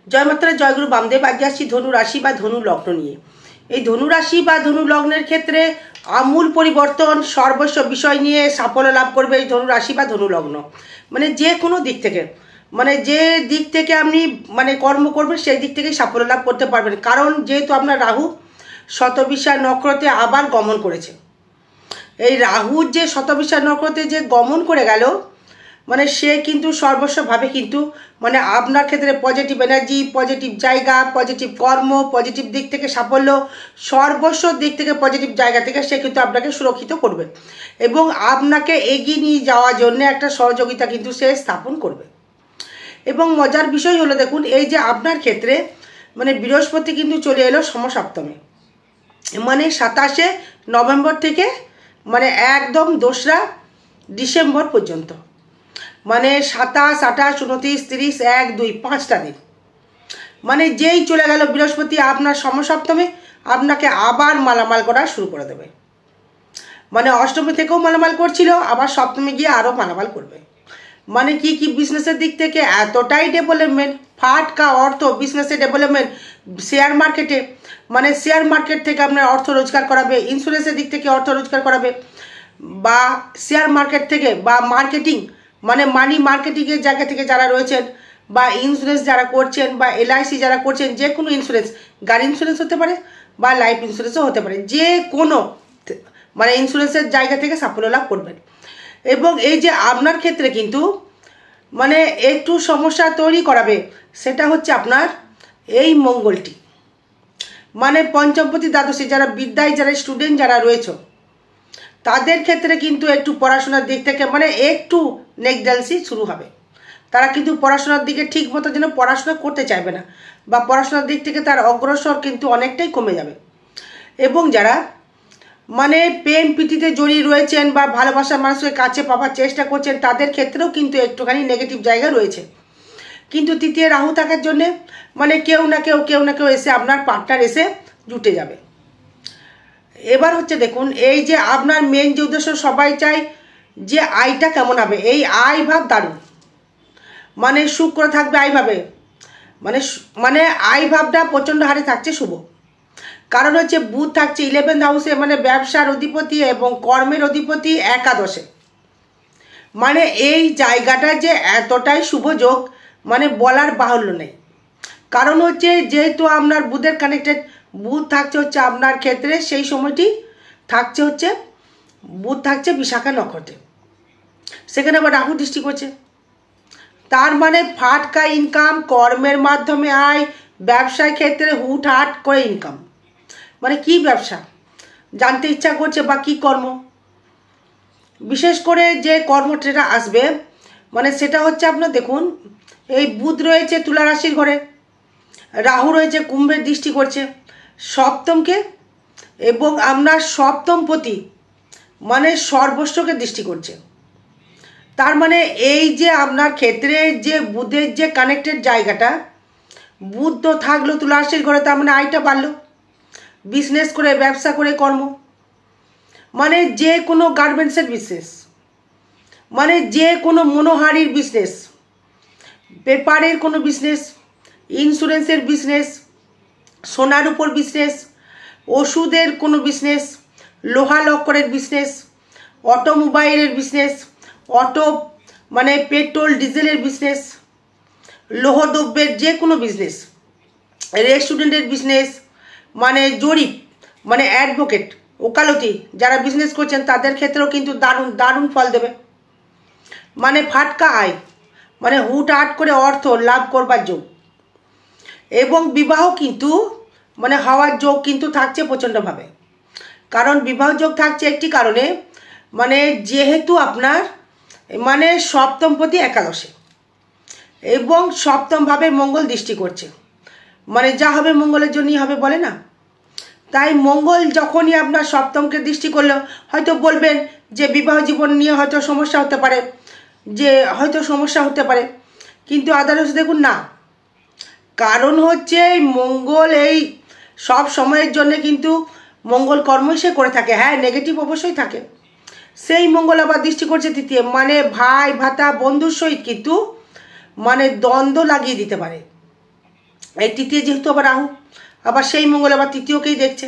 জয় মাত্রা জয়গুরু বামদেব। আজকে আসছি ধনু রাশি বা ধনু লগ্ন নিয়ে। এই ধনু রাশি বা ধনু লগ্নের ক্ষেত্রে আমূল পরিবর্তন সর্বস্ব বিষয় নিয়ে সাফল্য লাভ করবে এই ধনু রাশি বা ধনু লগ্ন। মানে যে কোনো দিক থেকে, মানে যে দিক থেকে আপনি কর্ম করবেন সেই দিক থেকেই সাফল্য লাভ করতে পারবেন। কারণ যেহেতু আপনার রাহু শতবিশা নক্ষত্রে আবার গমন করেছে। এই রাহু যে শতবিশা নক্ষত্রে যে গমন করে গেল, সে কিন্তু সর্বস্বভাবে কিন্তু আপনার ক্ষেত্রে পজিটিভ এনার্জি, পজিটিভ জায়গা, পজিটিভ কর্ম, পজিটিভ দিক থেকে সাফল্য, সর্বস্ব দিক থেকে পজিটিভ জায়গা থেকে সে কিন্তু আপনাকে সুরক্ষিত করবে এবং আপনাকে এগিয়ে নিয়ে যাওয়ার জন্য একটা সহযোগিতা কিন্তু সে স্থাপন করবে। এবং মজার বিষয় হলো, দেখুন এই যে আপনার ক্ষেত্রে বৃহস্পতি কিন্তু চলে এলো সমসপ্তমে, 27শে নভেম্বর থেকে একদম 2রা ডিসেম্বর পর্যন্ত, 27, 28, 29, 30, 1, 2, 5টা দিন। যেই চলে গেল বৃহস্পতি আপনার সমসপ্তমে, আপনাকে আবার মালামাল করা শুরু করে দেবে। অষ্টমী থেকেও মালামাল করছিল, আবার সপ্তমে গিয়ে আরও মালামাল করবে। কি বিজনেসের দিক থেকে এতটাই ডেভেলপমেন্ট, ফাটকা অর্থ, বিজনেসের ডেভেলপমেন্ট, শেয়ার মার্কেটে শেয়ার মার্কেট থেকে আপনার অর্থ রোজগার করাবে, ইন্স্যুরেন্সের দিক থেকে অর্থ রোজগার করাবে, বা শেয়ার মার্কেট থেকে বা মার্কেটিং মানি মার্কেটিংয়ের জায়গা থেকে যারা রয়েছেন, বা ইন্স্যুরেন্স যারা করছেন, বা এলআইসি যারা করছেন, যে কোনো ইন্স্যুরেন্স, গাড়ি ইন্স্যুরেন্স হতে পারে বা লাইফ ইন্স্যুরেন্সও হতে পারে, যে কোনো ইন্স্যুরেন্সের জায়গা থেকে সাফল্য লাভ করবেন। এবং এই যে আপনার ক্ষেত্রে কিন্তু একটু সমস্যা তৈরি করাবে, সেটা হচ্ছে আপনার এই মঙ্গলটি, পঞ্চমপতি দ্বাদশী যারা বিদ্যায়, যারা স্টুডেন্ট যারা রয়েছে, তাদের ক্ষেত্রে কিন্তু একটু পড়াশোনার দিক থেকে একটু নেগডেন্সি শুরু হবে। তারা কিন্তু পড়াশোনার দিকে ঠিক মতো যেন পড়াশোনা করতে চাইবে না, বা পড়াশোনার দিক থেকে তার অগ্রসর কিন্তু অনেকটাই কমে যাবে। এবং যারা প্রেম প্রীতিতে জড়িয়ে রয়েছেন বা ভালোবাসার মানুষকে কাছে পাওয়ার চেষ্টা করছেন, তাদের ক্ষেত্রেও কিন্তু একটুখানি নেগেটিভ জায়গা রয়েছে। কিন্তু তৃতীয় রাহু থাকার জন্যে কেউ না কেউ এসে আপনার পার্টনার এসে জুটে যাবে। এবার হচ্ছে দেখুন, এই যে আপনার মেন যে উদ্দেশ্য, সবাই চাই যে আয়টা কেমন হবে, এই আয় ভাব দারুণ, শুক্র থাকবে আয় ভাবে, আয় ভাবটা প্রচণ্ড হারে থাকছে শুভ। কারণ হচ্ছে বুধ থাকছে 11th হাউসে, ব্যবসার অধিপতি এবং কর্মের অধিপতি একাদশে। এই জায়গাটা যে এতটাই শুভ যোগ বলার বাহুল্য নেই। কারণ হচ্ছে যেহেতু আপনার বুধের কানেক্টেড, বুধ থাকছে হচ্ছে আপনার ক্ষেত্রে, সেই সময়টি থাকছে হচ্ছে বুধ থাকছে বিশাখা নক্ষত্রে, সেখানে আবার রাহু দৃষ্টি করছে। তার ফাটকা ইনকাম, কর্মের মাধ্যমে আয়, ব্যবসার ক্ষেত্রে হুটহাট করে ইনকাম। কি ব্যবসা জানতে ইচ্ছা করছে বা কি কর্ম, বিশেষ করে যে কর্মটা আসবে সেটা হচ্ছে আপনার দেখুন, এই বুধ রয়েছে তুলা রাশির ঘরে, রাহু রয়েছে কুম্ভের দৃষ্টি করছে সপ্তমকে, এবং আপনার সপ্তমপতি সর্বস্বকে দৃষ্টি করছে। তার এই যে আপনার ক্ষেত্রে যে বুধের যে কানেক্টেড জায়গাটা, বুধ তো থাকলো তুলা রাশির ঘরে, তার আয়টা বাড়লো, বিজনেস করে, ব্যবসা করে, কর্ম, যে কোনো গার্মেন্টসের বিজনেস, যে কোনো মনোহারির বিজনেস, পেপারের কোনো বিজনেস, ইন্স্যুরেন্সের বিজনেস, সোনার উপর বিজনেস, ওষুধের কোনো বিজনেস, লোহা লক্করের বিজনেস, অটোমোবাইলের বিজনেস, পেট্রোল ডিজেলের বিজনেস, লৌহদ্রব্যের যে কোনো বিজনেস, রেস্টুরেন্টের বিজনেস, জরিপ অ্যাডভোকেট, ওকালতি যারা বিজনেস করছেন, তাদের ক্ষেত্রেও কিন্তু দারুণ দারুণ ফল দেবে। ফাটকা আয়, হুটহাট করে অর্থ লাভ করবার যোগ। এবং বিবাহ কিন্তু হওয়ার যোগ কিন্তু থাকছে প্রচণ্ডভাবে। কারণ বিবাহ যোগ থাকছে একটি কারণে, যেহেতু আপনার সপ্তমপতি একাদশে এবং সপ্তমভাবে মঙ্গল দৃষ্টি করছে, যা হবে মঙ্গলের জন্যই হবে বলে না। তাই মঙ্গল যখনই আপনার সপ্তমকে দৃষ্টি করলো, হয়তো বলবেন যে বিবাহ জীবন নিয়ে হয়তো সমস্যা হতে পারে, কিন্তু আদারস দেখুন না। কারণ হচ্ছে মঙ্গল এই সব সময়ের জন্য কিন্তু মঙ্গল কর্মই সে করে থাকে, হ্যাঁ নেগেটিভ অবশ্যই থাকে। সেই মঙ্গল আবার দৃষ্টি করছে তৃতীয়, ভাই ভাতা বন্ধুর সহিত কিন্তু দ্বন্দ্ব লাগিয়ে দিতে পারে। এই তৃতীয় যেহেতু আবার রাহু, আবার সেই মঙ্গল আবার তৃতীয়কেই দেখছে,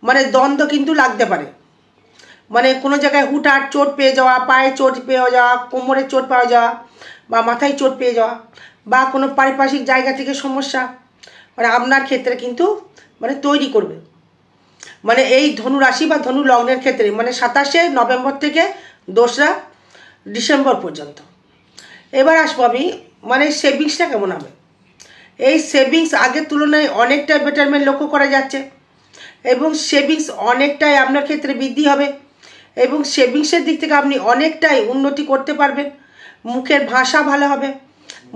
মানে দ্বন্দ্ব কিন্তু লাগতে পারে। মানে কোনো জায়গায় হুটহাট চোট পেয়ে যাওয়া, পায়ে চোট পেয়ে যাওয়া, কোমরে চোট পাওয়া যাওয়া, বা মাথায় চোট পেয়ে যাওয়া, বা কোনো পারিপার্শ্বিক জায়গা থেকে সমস্যা মানে আপনার ক্ষেত্রে কিন্তু মানে তৈরি করবে। মানে এই ধনু রাশি বা ধনু লগ্নের ক্ষেত্রে মানে 27শে নভেম্বর থেকে 2রা ডিসেম্বর পর্যন্ত। এবার আসবো আমি মানে সেভিংসটা কেমন হবে। এই সেভিংস আগের তুলনায় অনেকটাই বেটারমেন্ট লক্ষ্য করা যাচ্ছে, এবং সেভিংস অনেকটাই আপনার ক্ষেত্রে বৃদ্ধি হবে, এবং সেভিংসের দিক থেকে আপনি অনেকটাই উন্নতি করতে পারবেন। মুখের ভাষা ভালো হবে,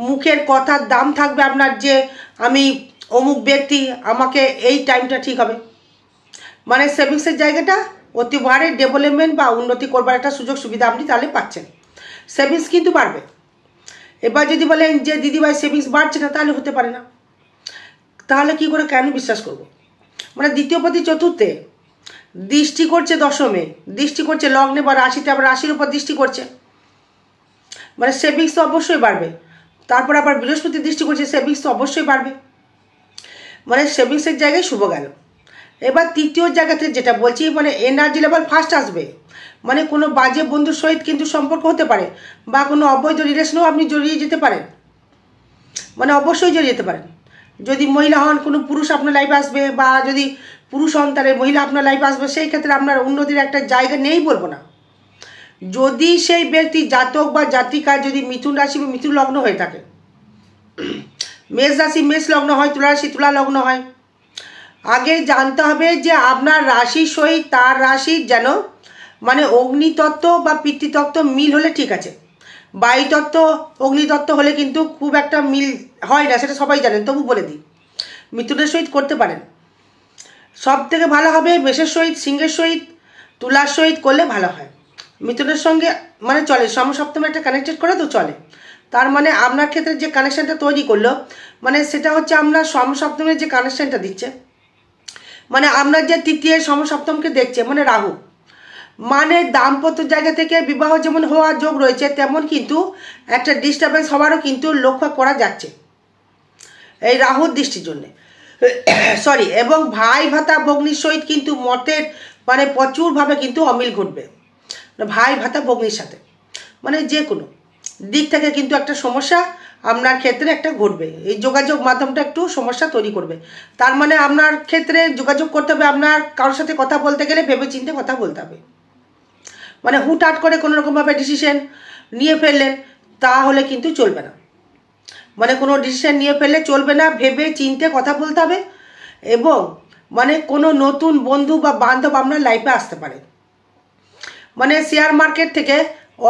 মুখের কথার দাম থাকবে আপনার, যে আমি অমুক ব্যক্তি, আমাকে এই টাইমটা ঠিক হবে। মানে সেভিংসের জায়গাটা অতিবারে ডেভেলপমেন্ট বা উন্নতি করবার একটা সুযোগ সুবিধা আপনি তাহলে পাচ্ছেন। সেভিংস কিন্তু বাড়বে। এবার যদি বলেন যে দিদিভাই সেভিংস বাড়ছে না, তাহলে হতে পারে না। তাহলে কি করে কেন বিশ্বাস করব? মানে দ্বিতীয় প্রতি চতুর্থে দৃষ্টি করছে, দশমে দৃষ্টি করছে, লগ্নে বা রাশিতে আবার রাশির উপর দৃষ্টি করছে, মানে সেভিংস তো অবশ্যই বাড়বে। তারপর আবার বৃহস্পতি দৃষ্টি করছে, সেভিংস তো অবশ্যই বাড়বে। মানে সেভিংসের জায়গায় শুভ গেল। এবার তৃতীয় জায়গাতে যেটা বলছি, মানে এনার্জি লেভেল ফার্স্ট আসবে। মানে কোনো বাজে বন্ধুর সহিত কিন্তু সম্পর্ক হতে পারে, বা কোনো অবৈধ রিলেশনেও আপনি জড়িয়ে যেতে পারেন, মানে অবশ্যই জড়িয়ে যেতে পারেন। যদি মহিলা হন, কোনো পুরুষ আপনার লাইফে আসবে, বা যদি পুরুষ হন তাহলে মহিলা আপনার লাইফে আসবে। সেই ক্ষেত্রে আপনার উন্নতির একটা জায়গা নেই বলবো না। যদি সেই ব্যক্তি জাতক বা জাতিকা যদি মিথুন রাশি বা মিথুন লগ্ন হয়ে থাকে, মেষ রাশি মেষ লগ্ন হয়, তুলা রাশি তুলা লগ্ন হয়, আগে জানতে হবে যে আপনার রাশির সহিত তার রাশির যেন মানে অগ্নিতত্ত্ব বা পিতৃতত্ত্ব মিল হলে ঠিক আছে। বায়ুতত্ত্ব অগ্নিতত্ত্ব হলে কিন্তু খুব একটা মিল হয় না, সেটা সবাই জানেন, তবু বলে দিই। মিথুনের সহিত করতে পারেন, সব থেকে ভালো হবে মেষের সহিত, সিংহের সহিত, তুলার সহিত করলে ভালো হয়। মিথুনের সঙ্গে মানে চলে, সমসপ্তমে একটা কানেক্টেড করে তো চলে। তার মানে আপনার ক্ষেত্রে যে কানেকশানটা তৈরি করলো, মানে সেটা হচ্ছে আপনার সমসপ্তমের যে কানেকশানটা দিচ্ছে, মানে আপনার যে তৃতীয় সমসপ্তমকে দেখছে মানে রাহু, মানে দাম্পত্য জায়গা থেকে বিবাহ যেমন হওয়ার যোগ রয়েছে, তেমন কিন্তু একটা ডিস্টারবেন্স হওয়ারও কিন্তু লক্ষ্য করা যাচ্ছে এই রাহুর দৃষ্টির জন্যে। সরি, এবং ভাই ভাতা ভগ্নির সহিত কিন্তু মতের মানে প্রচুরভাবে কিন্তু অমিল ঘটবে। ভাই ভাতা ভগ্নির সাথে মানে যে কোনো দিক থেকে কিন্তু একটা সমস্যা আপনার ক্ষেত্রে একটা ঘটবে। এই যোগাযোগ মাধ্যমটা একটু সমস্যা তৈরি করবে। তার মানে আপনার ক্ষেত্রে যোগাযোগ করতে হবে, আপনার কারোর সাথে কথা বলতে গেলে ভেবে চিন্তে কথা বলতে হবে। মানে হুটহাট করে কোনো রকমভাবে ডিসিশন নিয়ে ফেললেন, তাহলে কিন্তু চলবে না। মানে কোনো ডিসিশন নিয়ে ফেললে চলবে না, ভেবে চিন্তে কথা বলতে হবে। এবং মানে কোনো নতুন বন্ধু বা বান্ধব আপনার লাইফে আসতে পারে। মানে শেয়ার মার্কেট থেকে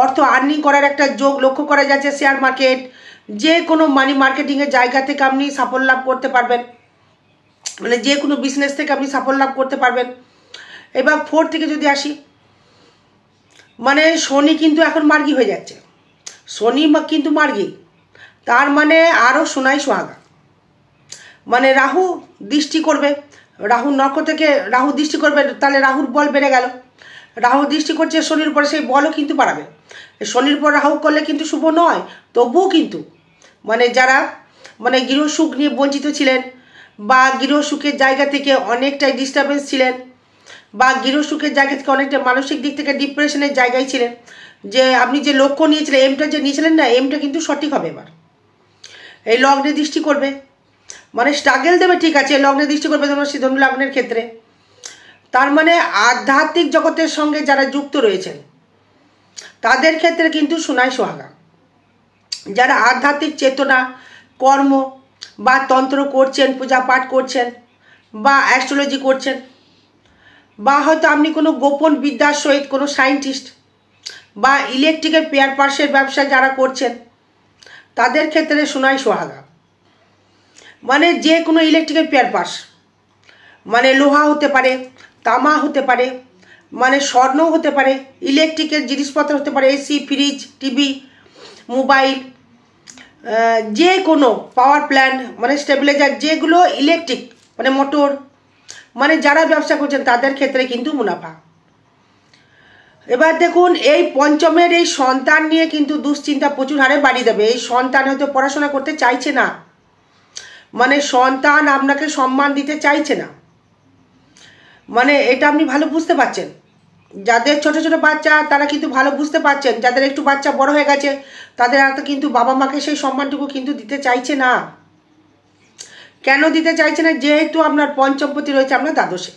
অর্থ আর্নিং করার একটা যোগ লক্ষ্য করা যাচ্ছে। শেয়ার মার্কেট, যে কোনো মানি মার্কেটিংয়ের জায়গা থেকে আপনি সাফল্য লাভ করতে পারবেন, মানে যে কোনো বিজনেস থেকে আপনি সাফল্য লাভ করতে পারবেন। এবার 4 থেকে যদি আসি, মানে শনি কিন্তু এখন মার্গী হয়ে যাচ্ছে, শনি কিন্তু মার্গী, তার মানে আরও সোনাই সোহাগা। মানে রাহু দৃষ্টি করবে, রাহু নক্ষত্র থেকে রাহু দৃষ্টি করবে, তাহলে রাহুর বল বেড়ে গেল। রাহু দৃষ্টি করছে শনির উপরে, সেই বলও কিন্তু বাড়াবে। শনির উপর রাহু করলে কিন্তু শুভ নয়, তবুও কিন্তু মানে যারা মানে গৃহসুখ নিয়ে বঞ্চিত ছিলেন, বা গৃহসুখের জায়গা থেকে অনেকটাই ডিস্টারবেন্স ছিলেন, বা গৃহসুখের জায়গা থেকে অনেকটা মানসিক দিক থেকে ডিপ্রেশনের জায়গায় ছিলেন, যে আপনি যে লক্ষ্য নিয়েছিলেন, এমটা যে নিয়েছিলেন না, এমটা কিন্তু সঠিক হবে। এবার এই লগ্নে দৃষ্টি করবে, মানে স্ট্রাগল দেবে, ঠিক আছে, লগ্নে দৃষ্টি করবে ধনু লগ্নের ক্ষেত্রে। তার মানে আধ্যাত্মিক জগতের সঙ্গে যারা যুক্ত রয়েছেন তাদের ক্ষেত্রে কিন্তু সোনাই সোহাগা। যারা আধ্যাত্মিক চেতনা, কর্ম বা তন্ত্র করছেন, পূজা পাঠ করছেন, বা অ্যাস্ট্রোলজি করছেন, বা হয়তো আপনি কোনো গোপন বিদ্যার সহিত কোনো সায়েন্টিস্ট বা ইলেকট্রিকের পেয়ার পার্সের ব্যবসা যারা করছেন, তাদের ক্ষেত্রে সোনাই সোহাগা। মানে যে কোনো ইলেকট্রিকের পেয়ার পার্স, মানে লোহা হতে পারে, তামা হতে পারে, মানে স্বর্ণও হতে পারে, ইলেকট্রিকের জিনিসপত্র হতে পারে, এসি, ফ্রিজ, টিভি, মোবাইল, যে কোনো পাওয়ার প্ল্যান্ট, মানে স্টেবিলাইজার, যেগুলো ইলেকট্রিক মানে মোটর, মানে যারা ব্যবসা করছেন তাদের ক্ষেত্রে কিন্তু মুনাফা। এবার দেখুন, এই পঞ্চমের এই সন্তান নিয়ে কিন্তু দুশ্চিন্তা প্রচুর হারে বাড়িয়ে দেবে। এই সন্তান হয়তো পড়াশোনা করতে চাইছে না, মানে সন্তান আপনাকে সম্মান দিতে চাইছে না, মানে এটা আপনি ভালো বুঝতে পারছেন। যাদের ছোট ছোট বাচ্চা তারা কিন্তু ভালো বুঝতে পারছেন, যাদের একটু বাচ্চা বড় হয়ে গেছে তাদের আর কিন্তু বাবা মাকে সেই সম্মানটুকু কিন্তু দিতে চাইছে না। কেন দিতে চাইছে না? যেহেতু আপনার পঞ্চমপতি রয়েছে আপনার দ্বাদশে,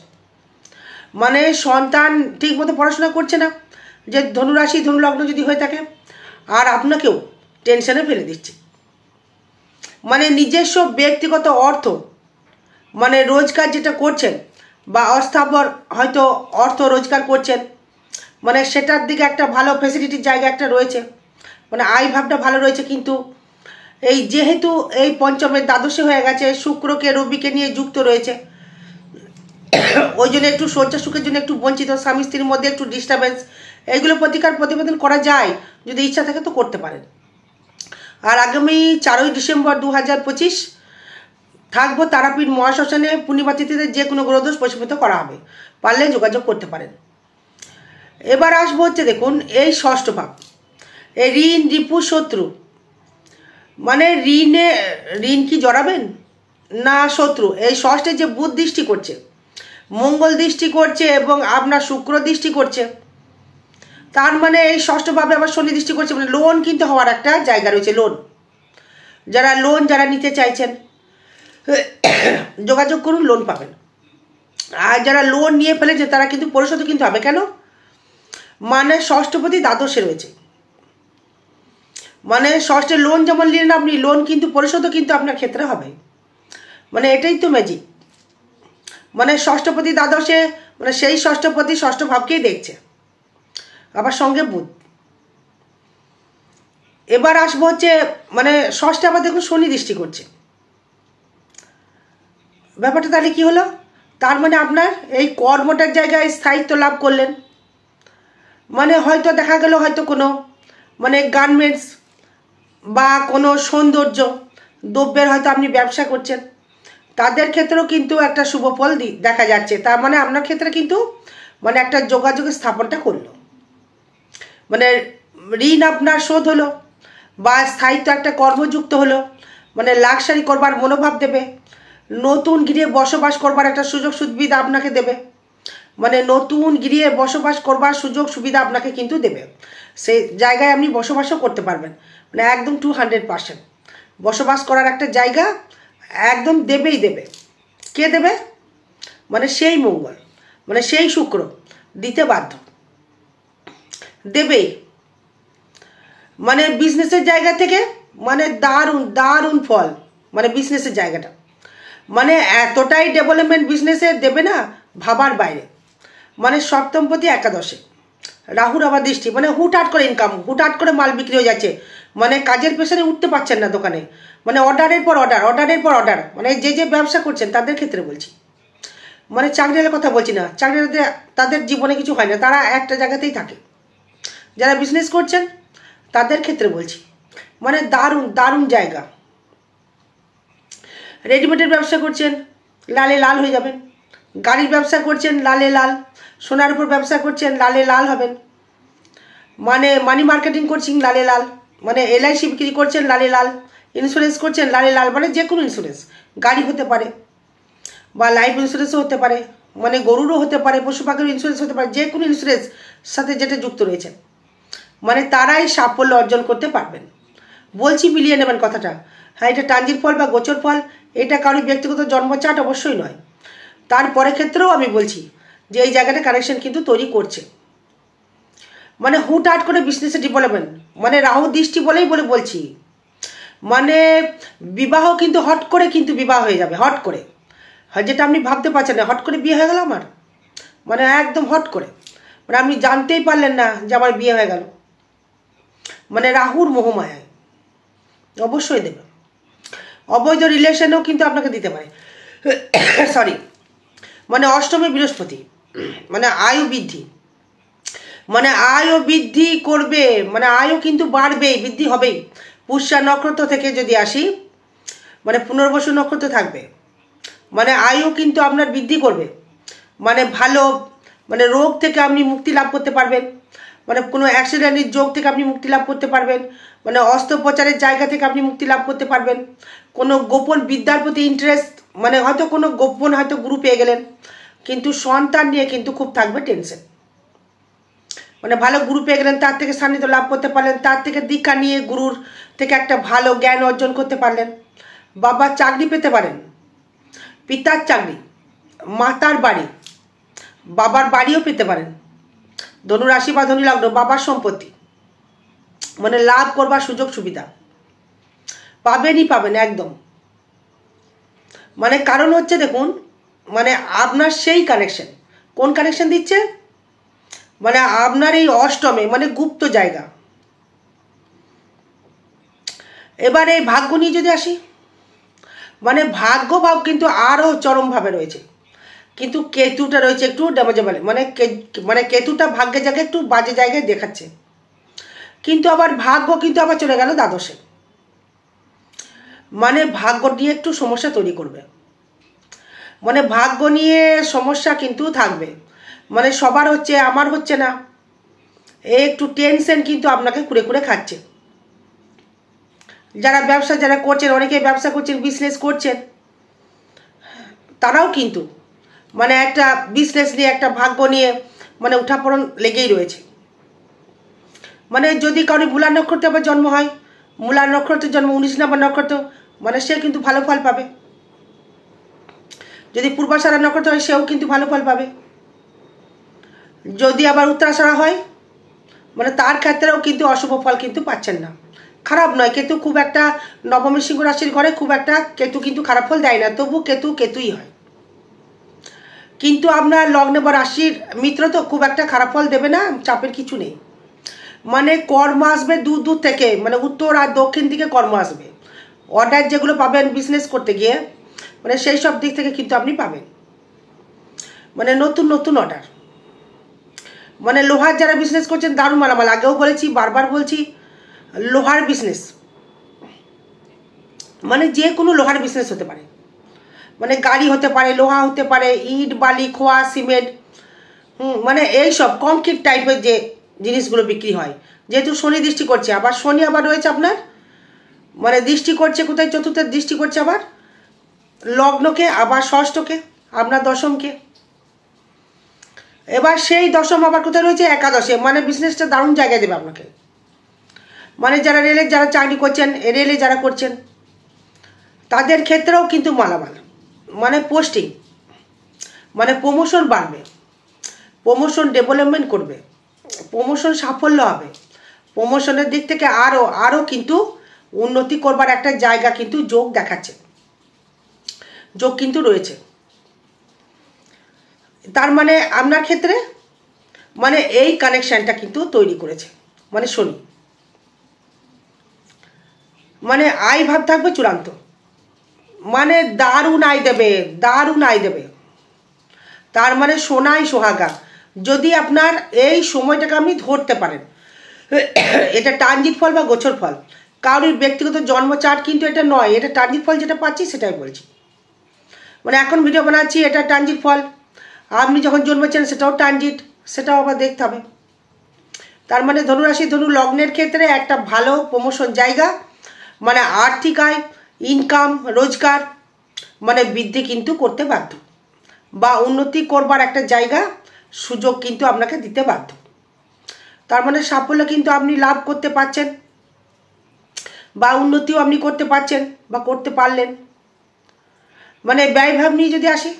মানে সন্তান ঠিকমতো পড়াশোনা করছে না, যে ধনুরাশি ধনুলগ্ন যদি হয়ে থাকে, আর আপনাকেও টেনশনে ফেলে দিচ্ছে। মানে নিজস্ব ব্যক্তিগত অর্থ, মানে রোজগার যেটা করছেন বা অস্থাবর হয়তো অর্থ রোজগার করছেন, মানে সেটার দিকে একটা ভালো ফ্যাসিলিটির জায়গা একটা রয়েছে, মানে আয় ভাবটা ভালো রয়েছে। কিন্তু এই যেহেতু এই পঞ্চমের দ্বাদশে হয়ে গেছে, শুক্রকে রবিকে নিয়ে যুক্ত রয়েছে, ওই জন্য একটু শয্যা সুখের জন্য একটু বঞ্চিত, স্বামী স্ত্রীর মধ্যে একটু ডিস্টারবেন্স, এইগুলো প্রতিবেদন করা যায়, যদি ইচ্ছা থাকে তো করতে পারেন। আর আগামী 4ই ডিসেম্বর 2025 থাকবো তারাপীঠ মহাশ্মশানে, পূর্ণিমা তিথিতে যে কোনো গ্রহদোষ পরিশোধিত করা হবে, পারলে যোগাযোগ করতে পারেন। এবার আসবো হচ্ছে দেখুন এই ষষ্ঠ ভাব, এই ঋণ রিপু শত্রু, মানে ঋণ কি জড়াবেন না শত্রু? এই ষষ্ঠে যে বুধ দৃষ্টি করছে, মঙ্গল দৃষ্টি করছে এবং আপনার শুক্র দৃষ্টি করছে, তার মানে এই ষষ্ঠভাবে আবার শনি দৃষ্টি করছে, মানে লোন কিন্তু হওয়ার একটা জায়গা রয়েছে। লোন যারা নিতে চাইছেন যোগাযোগ করুন, লোন পাবেন। আর যারা লোন নিয়ে ফেলেছে তারা কিন্তু পরিশোধ কিন্তু হবে। কেন? মানে ষষ্ঠপতি দ্বাদশে রয়েছে, মানে ষষ্ঠে লোন যেমন নিলেন আপনি, লোন কিন্তু পরিশোধও কিন্তু আপনার ক্ষেত্রে হবে, মানে এটাই তো ম্যাজিক। মানে ষষ্ঠপতি দ্বাদশে, মানে সেই ষষ্ঠপতি ষষ্ঠ ভাবকেই দেখছে, আবার সঙ্গে বুধ। এবার আসবো হচ্ছে মানে ষষ্ঠে আবার দেখুন শনি দৃষ্টি করছে, ব্যাপারটা তাহলে কি হলো? তার মানে আপনার এই কর্মটার জায়গায় স্থায়িত্ব লাভ করলেন, মানে হয়তো দেখা গেল হয়তো কোনো মানে গার্মেন্টস বা কোনো সৌন্দর্য দ্রব্যের হয়তো আপনি ব্যবসা করছেন, তাদের ক্ষেত্রেও কিন্তু একটা শুভ ফল দেখা যাচ্ছে। তার মানে আপনার ক্ষেত্রে কিন্তু মানে একটা যোগাযোগের স্থাপনটা করলো, মানে ঋণ আপনার শোধ হলো বা স্থায়িত্ব একটা কর্মযুক্ত হলো, মানে লাক্সারি করবার মনোভাব দেবে, নতুন গৃহে বসবাস করবার একটা সুযোগ সুবিধা আপনাকে দেবে, মানে নতুন গৃহে বসবাস করবার সুযোগ সুবিধা আপনাকে কিন্তু দেবে। সেই জায়গায় আপনি বসবাসও করতে পারবেন, মানে একদম 200% বসবাস করার একটা জায়গা একদম দেবেই দেবে। কে দেবে? মানে সেই মঙ্গল, মানে সেই শুক্র দিতে বাধ্য, দেবেই। মানে বিজনেসের জায়গা থেকে মানে দারুণ দারুণ ফল, মানে বিজনেসের জায়গাটা মানে এতটাই ডেভেলপমেন্ট বিজনেসে দেবে না ভাবার বাইরে। মানে সপ্তমপতি একাদশে, রাহুর আবার দৃষ্টি, মানে হুটহাট করে ইনকাম, হুটহাট করে মাল বিক্রি হয়ে যাচ্ছে, মানে কাজের প্রেসারে উঠতে পারছেন না দোকানে, মানে অর্ডারের পর অর্ডার, অর্ডারের পর অর্ডার, মানে যে ব্যবসা করছেন তাদের ক্ষেত্রে বলছি, মানে চাকরির কথা বলছি না, চাকরিতে তাদের জীবনে কিছু হয় না, তারা একটা জায়গাতেই থাকে। যারা বিজনেস করছেন তাদের ক্ষেত্রে বলছি, মানে দারুণ দারুণ জায়গা। রেডিমেডের ব্যবসা করছেন, লালে লাল হয়ে যাবেন। গাড়ির ব্যবসা করছেন, লালে লাল। সোনার উপর ব্যবসা করছেন, লালে লাল হবেন। মানে মানি মার্কেটিং করছেন, লালে লাল। মানে LIC বিক্রি করছেন, লালে লাল। ইন্স্যুরেন্স করছেন, লালে লাল, মানে যে কোনো ইন্স্যুরেন্স, গাড়ি হতে পারে বা লাইফ ইন্স্যুরেন্সও হতে পারে, মানে গরুরও হতে পারে, পশু পাখির ইন্স্যুরেন্স হতে পারে, যে কোনো ইন্স্যুরেন্স সাথে যেটা যুক্ত রয়েছে, মানে তারাই সাফল্য অর্জন করতে পারবেন। বলছি মিলিয়ে নেবেন কথাটা। হ্যাঁ, এটা টাঞ্জির ফল বা গোচর ফল, এটা কারোর ব্যক্তিগত জন্মচার্ট অবশ্যই নয়। তারপরে ক্ষেত্রেও আমি বলছি যে এই জায়গাটা কানেকশন কিন্তু তৈরি করছে, মানে হুটহাট করে বিজনেসে ডেভেলপমেন্ট, মানে রাহু দৃষ্টি বলেই বলছি, মানে বিবাহ কিন্তু হট করে কিন্তু বিবাহ হয়ে যাবে, হট করে, যেটা আপনি ভাবতে পারছেন না, হট করে বিয়ে হয়ে গেল আমার, মানে একদম হট করে, মানে আপনি জানতেই পারলেন না যে আমার বিয়ে হয়ে গেল, মানে রাহুর মোহমায়ায় অবশ্যই দেবে। অবৈধ রিলেশনেও কিন্তু আপনাকে দিতে পারে, সরি, মানে অষ্টমে বৃহস্পতি, মানে আয়ু বৃদ্ধি, মানে আয়ু বৃদ্ধি করবে, মানে আয়ু কিন্তু বাড়বেই, বৃদ্ধি হবেই। পুষ্যা নক্ষত্র থেকে যদি আসি, মানে পুনর্বসু নক্ষত্র থাকবে, মানে আয়ু কিন্তু আপনার বৃদ্ধি করবে, মানে ভালো, মানে রোগ থেকে আপনি মুক্তি লাভ করতে পারবেন, মানে কোনো অ্যাক্সিডেন্টের যোগ থেকে আপনি মুক্তি লাভ করতে পারবেন, মানে অস্ত্রোপচারের জায়গা থেকে আপনি মুক্তি লাভ করতে পারবেন, কোনো গোপন বিদ্যার প্রতি ইন্টারেস্ট, মানে হয়তো কোনো গোপন হয়তো গুরু পেয়ে গেলেন, কিন্তু সন্তান নিয়ে কিন্তু খুব থাকবে টেনশন। মানে ভালো গুরু পেয়ে গেলেন, তার থেকে সান্নিধ্য লাভ করতে পারলেন, তার থেকে দীক্ষা নিয়ে গুরুর থেকে একটা ভালো জ্ঞান অর্জন করতে পারলেন, বাবার চাকরি পেতে পারেন, পিতার চাকরি, মাতার বাড়ি, বাবার বাড়িও পেতে পারেন। ধনুরাশি বা ধনু লগ্ন, বাবার সম্পত্তি মানে লাভ করবার সুযোগ সুবিধা পাবেনই পাবেন একদম। মানে কারণ হচ্ছে দেখুন, মানে আপনার সেই কানেকশন, কোন কানেকশন দিচ্ছে, মানে আপনার এই অষ্টমে, মানে গুপ্ত জায়গা। এবার এই ভাগ্য নিয়ে যদি আসি, মানে ভাগ্য ভাব কিন্তু আরও চরমভাবে রয়েছে, কিন্তু কেতুটা রয়েছে একটু ড্যামেজেবল, মানে কেতুটা ভাগ্যের জায়গায় একটু বাজে জায়গায় দেখাচ্ছে, কিন্তু আবার ভাগ্য কিন্তু আবার চলে গেল দ্বাদশে, মানে ভাগ্য নিয়ে একটু সমস্যা তৈরি করবে, মানে ভাগ্য নিয়ে সমস্যা কিন্তু থাকবে, মানে সবার হচ্ছে আমার হচ্ছে না, একটু টেনশন কিন্তু আপনাকে কুড়ে কুড়ে খাচ্ছে। যারা ব্যবসা যারা করছেন, অনেকে ব্যবসা করছেন, বিজনেস করছেন, তারাও কিন্তু মানে একটা বিজনেস নিয়ে, একটা ভাগ্য নিয়ে মানে উঠাপড়ন লেগেই রয়েছে। মানে যদি কারো মূলা নক্ষত্রে আবার জন্ম হয়, মূলা নক্ষত্রের জন্ম 19 নম্বর নক্ষত্র, মানে সে কিন্তু ভালো ফল পাবে। যদি পূর্বাষাঢ়া নক্ষত্র হয়, সেও কিন্তু ভালো ফল পাবে। যদি আবার উত্তরাষাঢ়া হয়, মানে তার ক্ষেত্রেও কিন্তু অশুভ ফল কিন্তু পাচ্ছেন না। খারাপ নয়, কেতু খুব একটা নবমী সিংহ রাশির ঘরে খুব একটা কেতু কিন্তু খারাপ ফল দেয় না, তবু কেতুই হয়। কিন্তু আপনার লগ্নে বা রাশির মিত্র তো খুব একটা খারাপ ফল দেবে না, চাপের কিছু নেই। মানে কর্ম আসবে দূর দূর থেকে, মানে উত্তর আর দক্ষিণ দিকে কর্ম আসবে। অর্ডার যেগুলো পাবেন বিজনেস করতে গিয়ে, মানে সেই সব দিক থেকে কিন্তু আপনি পাবেন, মানে নতুন নতুন অর্ডার। মানে লোহার যারা বিজনেস করছেন, দারুণ মালামাল, আগেও বলেছি, বারবার বলছি, লোহার বিজনেস মানে যে কোনো লোহার বিজনেস হতে পারে, মানে গাড়ি হতে পারে, লোহা হতে পারে, ইট বালি খোয়া সিমেন্ট, মানে এইসব কংক্রিট টাইপের যে জিনিসগুলো বিক্রি হয়। যেহেতু শনি দৃষ্টি করছে, আবার শনি আবার রয়েছে আপনার, মানে দৃষ্টি করছে কোথায়, চতুর্থের দৃষ্টি করছে আবার লগ্নকে, আবার ষষ্ঠকে, আপনার দশমকে। এবার সেই দশম আবার কোথায় রয়েছে, একাদশে, মানে বিজনেসটা দারুণ জায়গায় দেবে আপনাকে। মানে যারা রেলে যারা চাকরি করছেন, রেলে যারা করছেন, তাদের ক্ষেত্রেও কিন্তু মালামাল, মানে পোস্টিং, মানে প্রমোশন বাড়বে, প্রমোশন ডেভেলপমেন্ট করবে, প্রমোশন সাফল্য হবে, প্রমোশনের দিক থেকে আরও কিন্তু উন্নতি করবার একটা জায়গা কিন্তু যোগ দেখাচ্ছে, যোগ কিন্তু রয়েছে। তার মানে আপনার ক্ষেত্রে মানে এই কানেকশানটা কিন্তু তৈরি করেছে, মানে শনি, মানে আয় ভাব থাকবে চূড়ান্ত, মানে দারুণ আয় দেবে, দারুণ আয় দেবে। তার মানে সোনাই সোহাগা, যদি আপনার এই সময়টাকে আপনি ধরতে পারেন। এটা ট্রানজিট ফল বা গোচর ফল, কারোর ব্যক্তিগত জন্ম চার্ট কিন্তু এটা নয়, এটা ট্রানজিট ফল যেটা পাচ্ছি সেটাই বলছি। মানে এখন ভিডিও বানাচ্ছি, এটা ট্রানজিট ফল, আপনি যখন জন্মেছেন সেটাও ট্রানজিট, সেটাও আবার দেখতে হবে। তার মানে ধনুরাশি ধনু লগ্নের ক্ষেত্রে একটা ভালো প্রমোশন জায়গা, মানে আর্থিক আয়, ইনকাম, রোজগার মানে বৃদ্ধি কিন্তু করতে বাধ্য, বা উন্নতি করবার একটা জায়গা সুযোগ কিন্তু আপনাকে দিতে বাধ্য। তার মানে সাফল্য কিন্তু আপনি লাভ করতে পারছেন, বা উন্নতিও আপনি করতে পারছেন বা করতে পারলেন। মানে ব্যয়ভাব নিয়ে যদি আসি,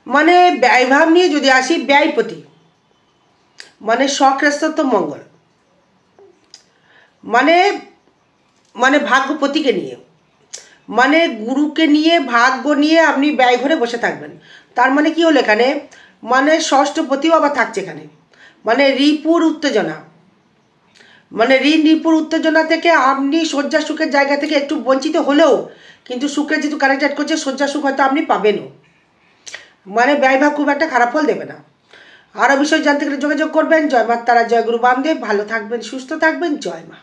মানে ব্যয়ভাব নিয়ে যদি আসি, ব্যয়পতি মানে স্বকৃতত্ব মঙ্গল, মানে মানে ভাগ্যপতিকে নিয়ে, মানে গুরুকে নিয়ে, ভাগ্য নিয়ে আপনি ব্যয় ঘরে বসে থাকবেন। তার মানে কি হলো এখানে, মানে ষষ্ঠপতিও আবার থাকছে এখানে, মানে রিপুর উত্তেজনা, মানে রিপুর উত্তেজনা থেকে আপনি শয্যা সুখের জায়গা থেকে একটু বঞ্চিত হলেও কিন্তু সুখের যেহেতু কানেক্টেড করছে, শয্যা সুখ হয়তো আপনি পাবেনও। মানে ব্যয়ভাব খুব একটা খারাপ ফল দেবে না। আরও বিষয় জানতে গেলে যোগাযোগ করবেন। জয় মা তারা, জয় গুরু বামদেব। ভালো থাকবেন, সুস্থ থাকবেন, জয় মা।